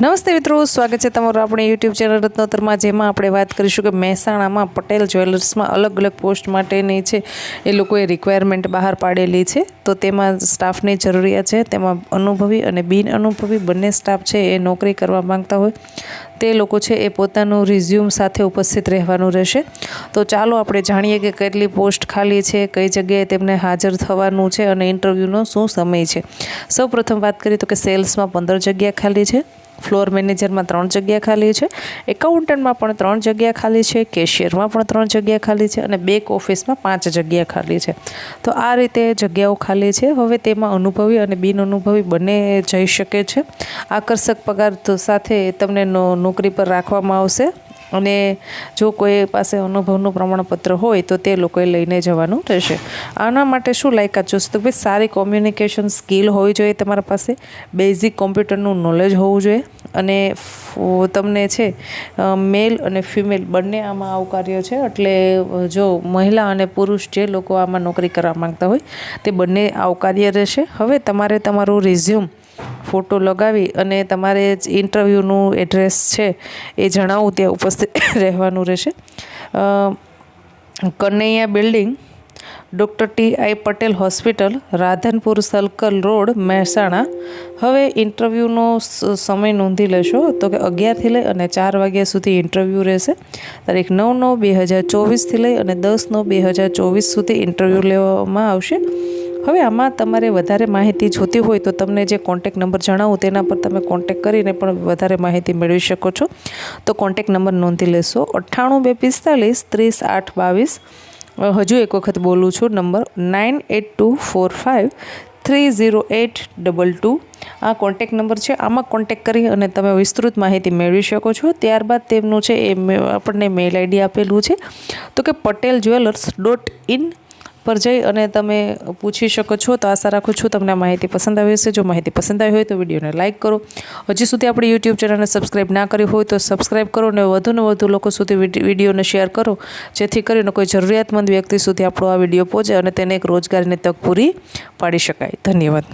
નમસ્તે મિત્રો, સ્વાગત છે તમારું આપણી યુટ્યુબ ચેનલ રત્નોત્તરમાં, જેમાં આપણે વાત કરીશું કે મહેસાણામાં પટેલ જ્વેલર્સમાં અલગ અલગ પોસ્ટ માટેની છે એ લોકોએ રિક્વાયરમેન્ટ બહાર પાડેલી છે. તો તેમાં સ્ટાફની જરૂરિયાત છે. તેમાં અનુભવી અને બિન અનુભવી બંને સ્ટાફ છે એ નોકરી કરવા માંગતા હોય તે લોકો છે એ પોતાનું રિઝ્યુમ સાથે ઉપસ્થિત રહેવાનું રહેશે. તો ચાલો આપણે જાણીએ કે કેટલી પોસ્ટ ખાલી છે, કઈ જગ્યાએ તેમને હાજર થવાનું છે અને ઇન્ટરવ્યૂનો શું સમય છે. સૌપ્રથમ વાત કરીએ તો કે સેલ્સમાં 15 જગ્યા ખાલી છે, ફ્લોર મેનેજરમાં 3 જગ્યા ખાલી છે, એકાઉન્ટન્ટમાં પણ 3 જગ્યા ખાલી છે, કેશિયરમાં પણ 3 જગ્યા ખાલી છે અને બેક ઓફિસમાં 5 જગ્યા ખાલી છે. તો આ રીતે જગ્યાઓ ખાલી છે. હવે તેમાં અનુભવી અને બિન અનુભવી બંને જઈ શકે છે. આકર્ષક પગાર સાથે તમને નોકરી પર રાખવામાં આવશે અને જો કોઈ પાસે અનુભવનું પ્રમાણપત્ર હોય તો તે લોકોએ લઈને જવાનું રહેશે. આના માટે શું લાયકાત જોશે તો ભાઈ સારી કોમ્યુનિકેશન સ્કિલ હોવી જોઈએ, તમારા પાસે બેઝિક કોમ્પ્યુટરનું નોલેજ હોવું જોઈએ અને તમને છે મેલ અને ફિમેલ બંને આમાં આવકાર્ય છે. એટલે જો મહિલા અને પુરુષ જે લોકો આમાં નોકરી કરવા માંગતા હોય તે બંને આવકાર્ય રહેશે. હવે તમારે તમારું રિઝ્યુમ ફોટો લગાવી અને તમારે ઇન્ટરવ્યૂનું એડ્રેસ છે એ જણાવવું, ત્યાં ઉપસ્થિત રહેવાનું રહેશે. Kanaiya building, doctor T.I. Patel hospital, Radhanpur circle road, Mehsana. હવે ઇન્ટરવ્યૂનો સમય નોંધી લેશો તો કે 11થી લઈ અને 4 વાગ્યા સુધી ઇન્ટરવ્યૂ રહેશે. તારીખ 9/9/2024થી લઈ અને 10/9/2024 સુધી ઇન્ટરવ્યૂ લેવામાં આવશે. હવે આમાં તમારે વધારે માહિતી જોતી હોય તો તમને જે કોન્ટેક નંબર જણાવું તેના પર તમે કોન્ટેક કરીને પણ વધારે માહિતી મેળવી શકો છો. તો કોન્ટેક નંબર નોંધી લેશો: 98 245 30 8 22. હજુ એક વખત બોલું છું, નંબર 9824530822. આ કોન્ટેક નંબર છે. આમાં કોન્ટેક કરી અને તમે વિસ્તૃત માહિતી મેળવી શકો છો. ત્યારબાદ તેમનું છે એ આપણને મેલ આઈડી આપેલું છે તો કે pateljewellers.in પર જઈ અને તમે પૂછી શકો છો. તો આશા રાખું છું તમને આ માહિતી પસંદ આવી હશે. જો માહિતી પસંદ આવી હોય તો વિડીયોને લાઇક કરો. હજી સુધી આપણી યુટ્યુબ ચેનલને સબસ્ક્રાઈબ ના કરી હોય તો સબસ્ક્રાઈબ કરો અને વધુને વધુ લોકો સુધી વિડીયોને શેર કરો, જેથી કરીને કોઈ જરૂરિયાતમંદ વ્યક્તિ સુધી આપણો આ વિડીયો પહોંચે અને તેને એક રોજગારીની તક પૂરી પાડી શકાય. ધન્યવાદ.